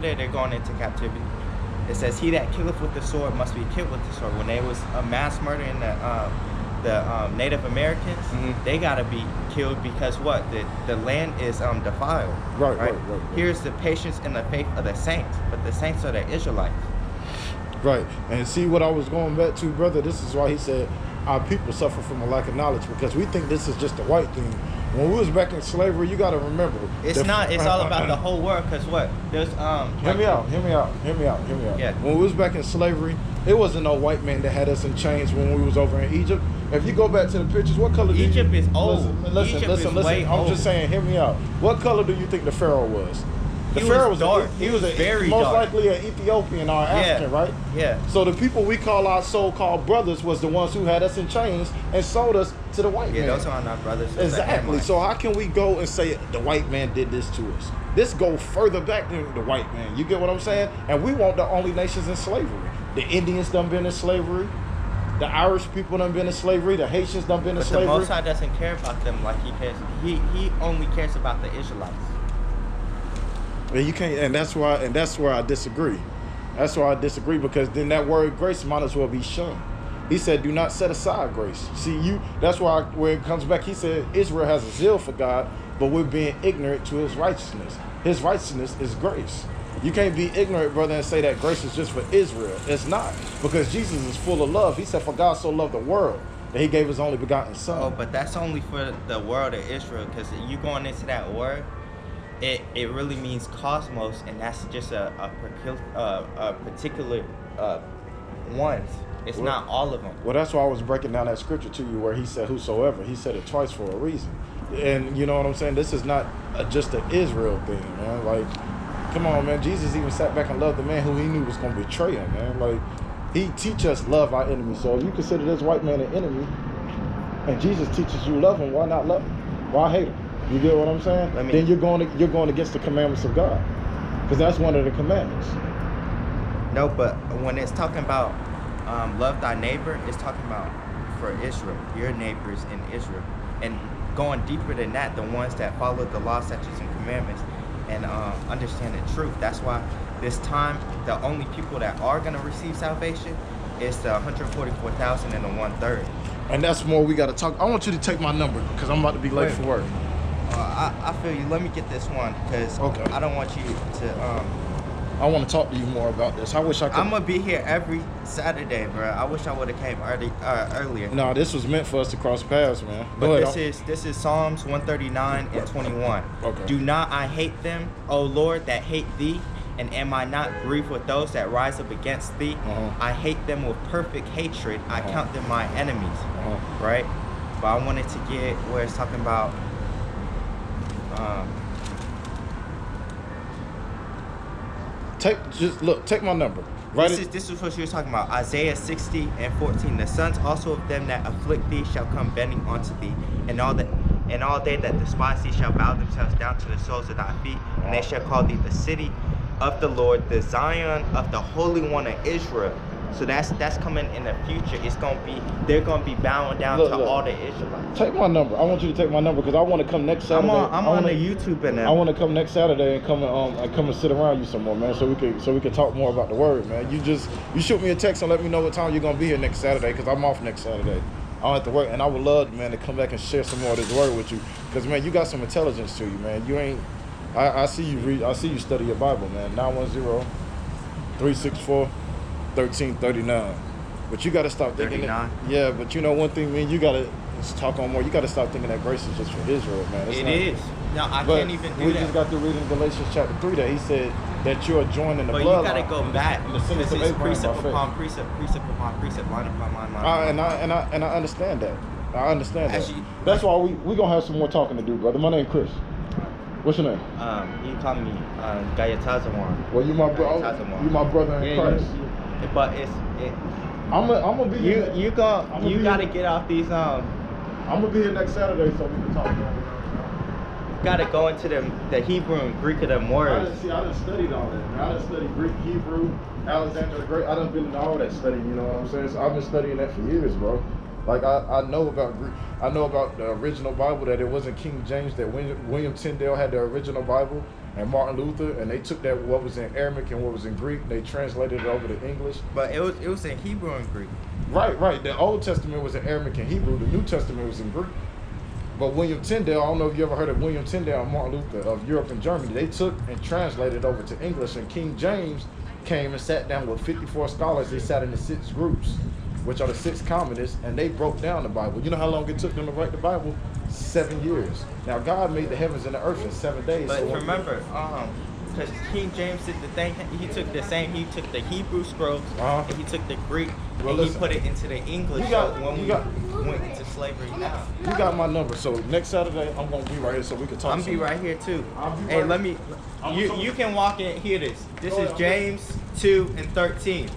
they're going into captivity. It says, "He that killeth with the sword must be killed with the sword." When there was a mass murder in the Native Americans, they gotta be killed because what? The land is defiled. Right. Here's the patience and the faith of the saints, but the saints are the Israelites. Right. And see what I was going back to, brother. This is why he said our people suffer from a lack of knowledge, because we think this is just a white thing. When we was back in slavery, you got to remember. It's not. It's all about the whole world. Cause what? There's Hear me out. Yeah. When we was back in slavery, it wasn't no white man that had us in chains when we was over in Egypt. If you go back to the pictures, what color? Egypt is old. Listen. I'm just saying. Hear me out. What color do you think the Pharaoh was? The Pharaoh was dark. He was very most dark. likely an Ethiopian or African, right? Yeah. So the people we call our so-called brothers was the ones who had us in chains and sold us to the white man. Yeah, those are not brothers. Exactly. So how can we go and say the white man did this to us? This go further back than the white man. You get what I'm saying? And we weren't the only nations in slavery. The Indians done been in slavery. The Irish people done been in slavery. The Haitians done been in slavery. But the Most High doesn't care about them like he cares. He only cares about the Israelites. And you can't, and that's where I disagree. That's why I disagree, because then that word grace might as well be shunned. He said, "Do not set aside grace." See, that's why where it comes back. He said Israel has a zeal for God, but we're being ignorant to His righteousness. His righteousness is grace. You can't be ignorant, brother, and say that grace is just for Israel. It's not, because Jesus is full of love. He said, "For God so loved the world that He gave His only begotten Son." Oh, but that's only for the world of Israel, because you going into that word. It really means cosmos, and that's just a particular ones. It's not all of them. Well, that's why I was breaking down that scripture to you where he said whosoever. He said it twice for a reason. And you know what I'm saying? This is not just an Israel thing, man. Like, come on, man. Jesus even sat back and loved the man who he knew was going to betray him, man. Like, he teach us love our enemies. So if you consider this white man an enemy, and Jesus teaches you love him, why not love him? Why hate him? You get what I'm saying? Then you're going against the commandments of God, because that's one of the commandments. No, but when it's talking about love thy neighbor, it's talking about for Israel, your neighbors in Israel, and going deeper than that, the ones that follow the law, statutes, and commandments, and understand the truth. That's why this time the only people that are going to receive salvation is the 144,000 and the 1/3. And that's more we got to talk. I want you to take my number, because I'm about to be late for work. I feel you. Let me get this one, because I don't want you to. I want to talk to you more about this. I wish I could. I'm gonna be here every Saturday, bro. I wish I would have came earlier. No, this was meant for us to cross paths, man. But this is Psalms 139 and 21. Okay. Do not I hate them, O Lord, that hate thee? And am I not grieved with those that rise up against thee? I hate them with perfect hatred. I count them my enemies. Right? But I wanted to get where it's talking about. Take my number. This is what she was talking about. Isaiah 60 and 14. The sons also of them that afflict thee shall come bending unto thee, and all they that despise thee shall bow themselves down to the soles of thy feet, and they shall call thee the city of the Lord, the Zion of the Holy One of Israel. So that's coming in the future. They're gonna be bowing down to all the Israelites. Take my number. I want you to take my number, because I want to come next Saturday. I'm on the YouTube and I want to come next Saturday and come and sit around you some more, man, so we can talk more about the word, man. You shoot me a text and let me know what time you're gonna be here next Saturday, because I'm off next Saturday. I don't have to work, and I would love, man, to come back and share some more of this word with you, because, man, you got some intelligence to you, man. You ain't. I see you read. I see you study your Bible, man. 910-364-1339. But you got to stop thinking. 39. Yeah, but you know one thing, man. You got to talk on more. You got to stop thinking that grace is just for Israel, man. It is. No, I can't even do that. We just got to read in Galatians chapter 3 that he said that you are joined in the bloodline. But you got to go back. This is precept upon precept, line upon line. And I understand that. That's why we gonna have some more talking to do, brother. My name is Chris. What's your name? You call me Gayatazawan. Well, you my brother. You my brother in Christ. But I'm gonna be. You gotta get off these. I'm gonna be here next Saturday so we can talk. Gotta go into the Hebrew and Greek of them words. I done studied all that, man. I done studied Greek, Hebrew, Alexander the Great. I done been in all that study, you know what I'm saying? So I've been studying that for years, bro. Like, I know about Greek. I know about the original Bible, that it wasn't King James, that William Tyndale had the original Bible, and Martin Luther, and they took that what was in Aramaic and what was in Greek, they translated it over to English. But it was in Hebrew and Greek. Right. The Old Testament was in Aramaic and Hebrew. The New Testament was in Greek. But William Tyndale, I don't know if you ever heard of William Tyndale and Martin Luther of Europe and Germany. They took and translated over to English, and King James came and sat down with 54 scholars. They sat in the 6 groups, which are the 6 communists, and they broke down the Bible. You know how long it took them to write the Bible? 7 years. Now, God made the heavens and the earth in 7 days. But so remember, because King James did the thing, he took the Hebrew scrolls, and he took the Greek, and he put it into the English. We went into slavery now. You got my number, so next Saturday, I'm going to be right here so we can talk. I'm going to be right here too. Hey, let me, you can walk in, hear this. This is James 2:13.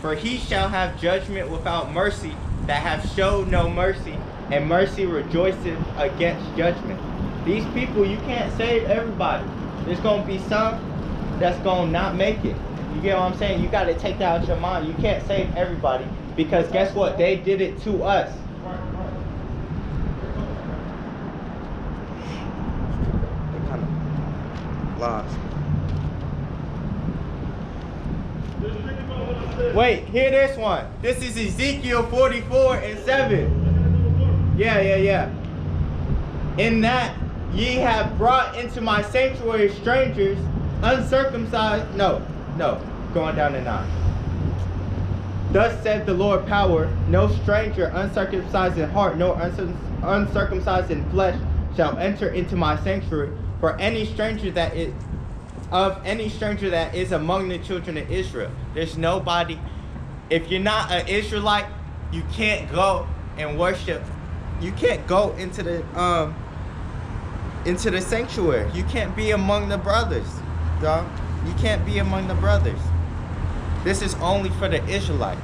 For he shall have judgment without mercy that have showed no mercy, and mercy rejoiceth against judgment. These people, you can't save everybody. There's going to be some that's going to not make it. You get what I'm saying? You got to take that out of your mind. You can't save everybody, because guess what? They did it to us. They kind of lost. Wait, hear this one. This is Ezekiel 44:7. Yeah. In that ye have brought into my sanctuary strangers, uncircumcised. No, going down to 9. Thus said the Lord power, no stranger uncircumcised in heart, nor uncircumcised in flesh shall enter into my sanctuary. For any stranger that is among the children of Israel. There's nobody. If you're not an Israelite, you can't go and worship. You can't go into the sanctuary. You can't be among the brothers, dog. You can't be among the brothers. This is only for the Israelites.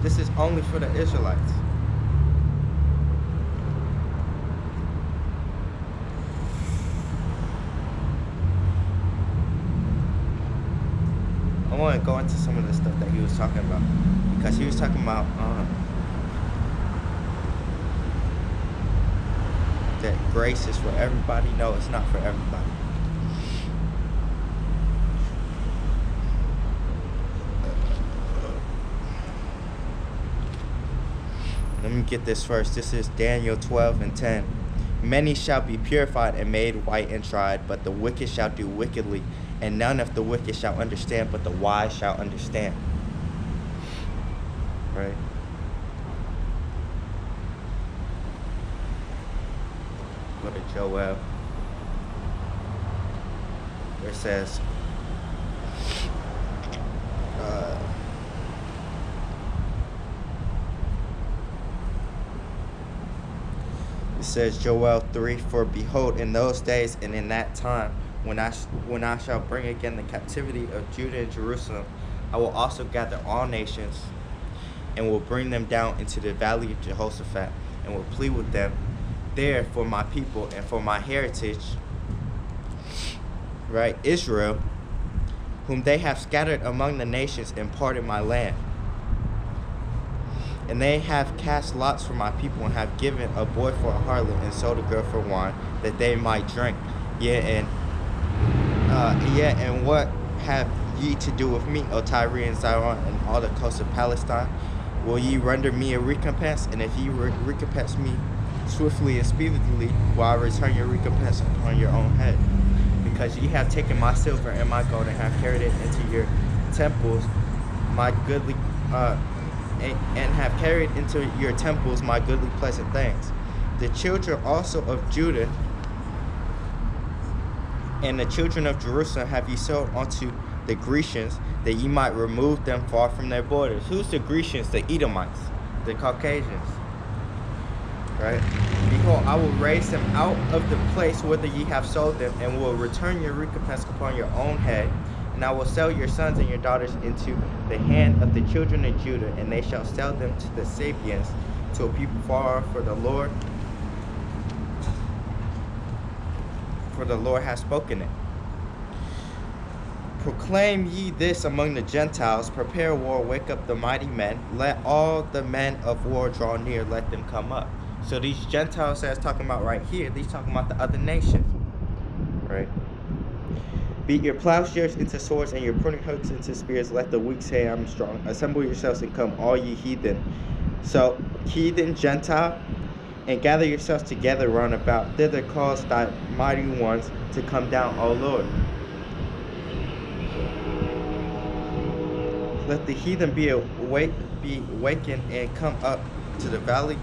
This is only for the Israelites. I want to go into some of the stuff that he was talking about, because he was talking about that grace is for everybody. No, it's not for everybody. Let me get this first. This is Daniel 12:10. Many shall be purified and made white and tried, but the wicked shall do wickedly, and none of the wicked shall understand, but the wise shall understand. Right? Go to Joel, where it says, it says Joel 3, for behold, in those days and in that time, when I shall bring again the captivity of Judah and Jerusalem, I will also gather all nations, and will bring them down into the valley of Jehoshaphat, and will plead with them there for my people and for my heritage, right, Israel, whom they have scattered among the nations and parted my land. And they have cast lots for my people, and have given a boy for a harlot, and sold a girl for wine, that they might drink. And what have ye to do with me, O Tyre and Zion, and all the coasts of Palestine? Will ye render me a recompense? And if ye recompense me swiftly and speedily, will I return your recompense upon your own head? Because ye have taken my silver and my gold, and have carried it into your temples, my goodly and have carried into your temples my goodly pleasant things. The children also of Judah and the children of Jerusalem have ye sold unto the Grecians, that ye might remove them far from their borders. Who's the Grecians? The Edomites, the Caucasians. Right? Behold, I will raise them out of the place whither ye have sold them, and will return your recompense upon your own head. And I will sell your sons and your daughters into the hand of the children of Judah, and they shall sell them to the Sabians, to a people far off, for the Lord has spoken it. Proclaim ye this among the Gentiles, prepare war, wake up the mighty men, let all the men of war draw near, let them come up. So these Gentiles that's talking about right here, these talking about the other nations, right? Beat your plowshares into swords and your pruning hooks into spears. Let the weak say, I'm strong. Assemble yourselves and come, all ye heathen. So heathen, Gentile, and gather yourselves together round about. Thither cause thy mighty ones to come down, O Lord. Let the heathen be awakened and come up to the valley.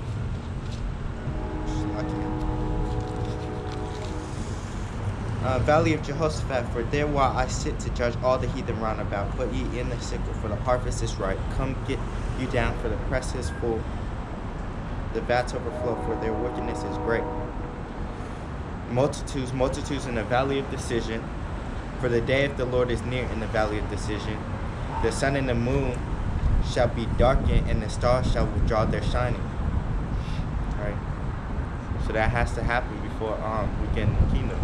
Valley of Jehoshaphat, for there while I sit to judge all the heathen round about. Put ye in the sickle, for the harvest is ripe. Come get you down, for the press is full. The vats overflow, for their wickedness is great. Multitudes, multitudes in the valley of decision, for the day of the Lord is near in the valley of decision. The sun and the moon shall be darkened, and the stars shall withdraw their shining. All right. So that has to happen before we get in the kingdom.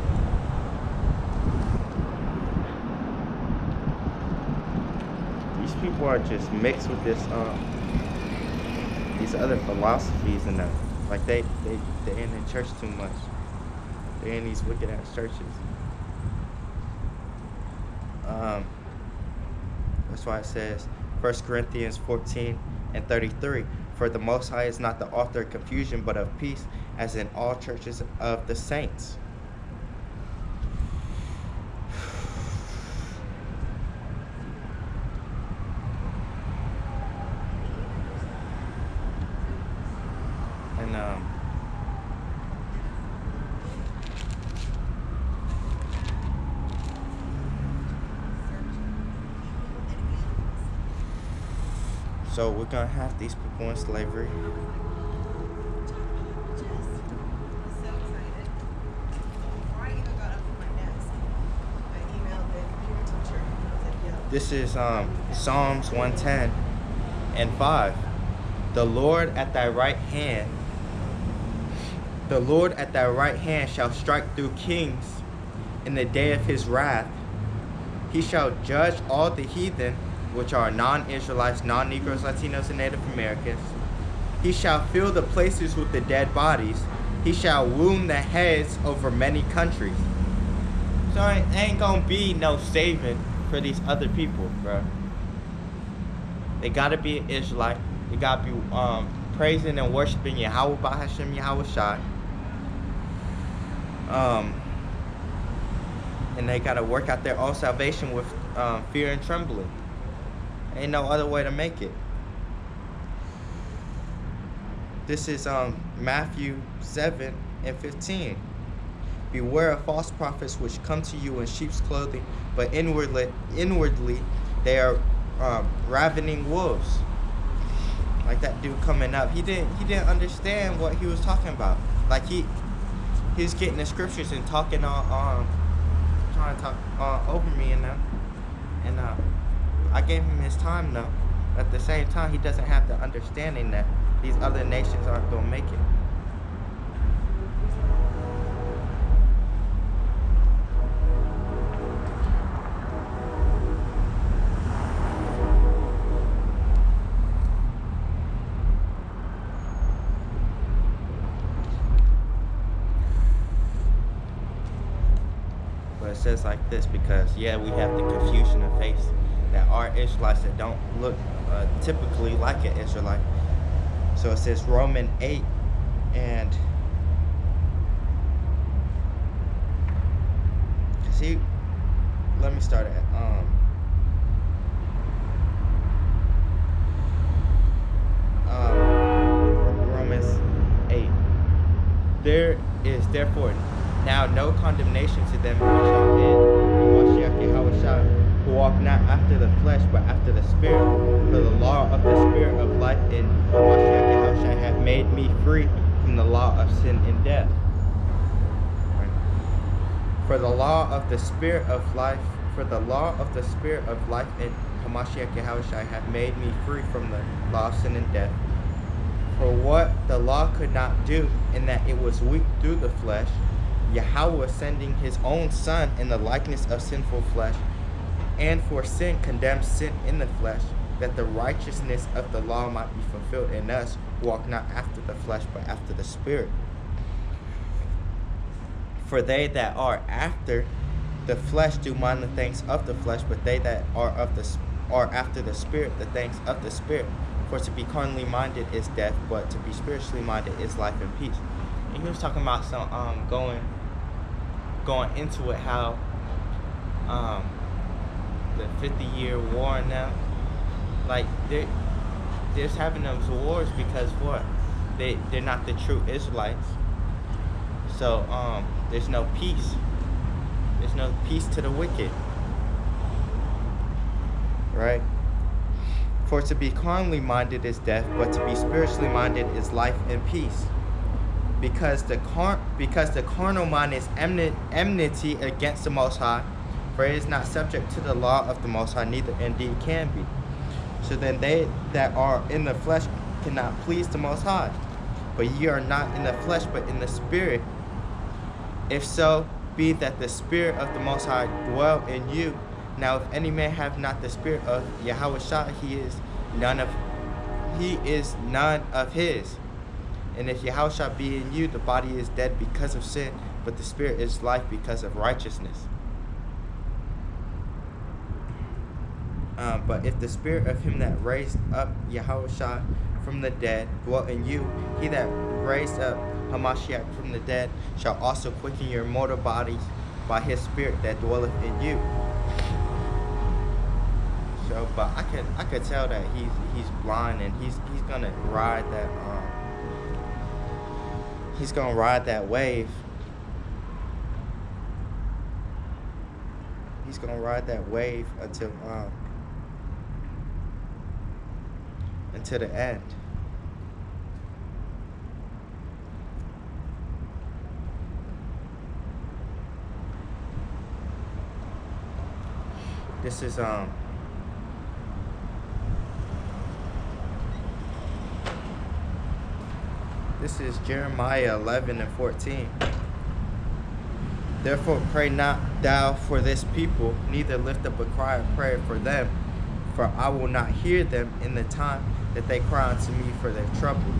These people are just mixed with this these other philosophies and that. Like they're in the church too much. They're in these wicked ass churches. That's why it says 1 Corinthians 14:33. For the Most High is not the author of confusion, but of peace, as in all churches of the saints. And so we're gonna have these people in slavery. This is Psalms 110:5. The Lord at thy right hand, the Lord at thy right hand shall strike through kings in the day of his wrath. He shall judge all the heathen, which are non-Israelites, non-Negroes, Latinos, and Native Americans. He shall fill the places with the dead bodies. He shall wound the heads over many countries. So it ain't gonna be no saving for these other people, bro. They gotta be an Israelite. They gotta be praising and worshiping Yahweh Bahashem Yahweh Shai. And they gotta work out their own salvation with fear and trembling. Ain't no other way to make it. This is Matthew 7:15. Beware of false prophets which come to you in sheep's clothing, but inwardly they are ravening wolves. Like that dude coming up, he didn't understand what he was talking about. Like he was getting the scriptures and talking on trying to talk over me and them. And I gave him his time though. At the same time, he doesn't have the understanding that these other nations aren't gonna make it. But it says like this because, yeah, we have the confusion of faith that are Israelites that don't look typically like an Israelite. So it says Romans 8 and see, let me start at Romans 8. There is therefore now no condemnation to them which are in Mashiach Yahushua, who walk not after the flesh, but after the Spirit. For the law of the Spirit of life in Mashiach Yahushua hath made me free from the law of sin and death. Right. For the law of the Spirit of life, in Mashiach Yahushua hath made me free from the law of sin and death. For what the law could not do, in that it was weak through the flesh, Yahweh sending his own Son in the likeness of sinful flesh, and for sin condemned sin in the flesh, that the righteousness of the law might be fulfilled in us, who walk not after the flesh, but after the Spirit. For they that are after the flesh do mind the things of the flesh, but they that are after the Spirit, the things of the Spirit. For to be carnally minded is death, but to be spiritually minded is life and peace. And he was talking about some going into it, how the 50-year war now, like they're just having those wars because what? They're not the true Israelites. So there's no peace. There's no peace to the wicked. Right? For to be carnally minded is death, but to be spiritually minded is life and peace. Because the carnal mind is enmity against the Most High, for it is not subject to the law of the Most High, neither indeed can be. So then they that are in the flesh cannot please the Most High. But ye are not in the flesh, but in the Spirit. If so be that the Spirit of the Most High dwell in you. Now if any man have not the Spirit of Yahushua, he is none of his. And if Yahushua be in you, the body is dead because of sin, but the Spirit is life because of righteousness. But if the Spirit of him that raised up Yahushua from the dead dwell in you, he that raised up Hamashiach from the dead shall also quicken your mortal bodies by his Spirit that dwelleth in you. So, but I could tell that he's blind, and he's gonna ride that he's gonna ride that wave. He's gonna ride that wave until the end. This is Jeremiah 11:14. Therefore pray not thou for this people, neither lift up a cry of prayer for them, for I will not hear them in the time that they cry unto me for their trouble.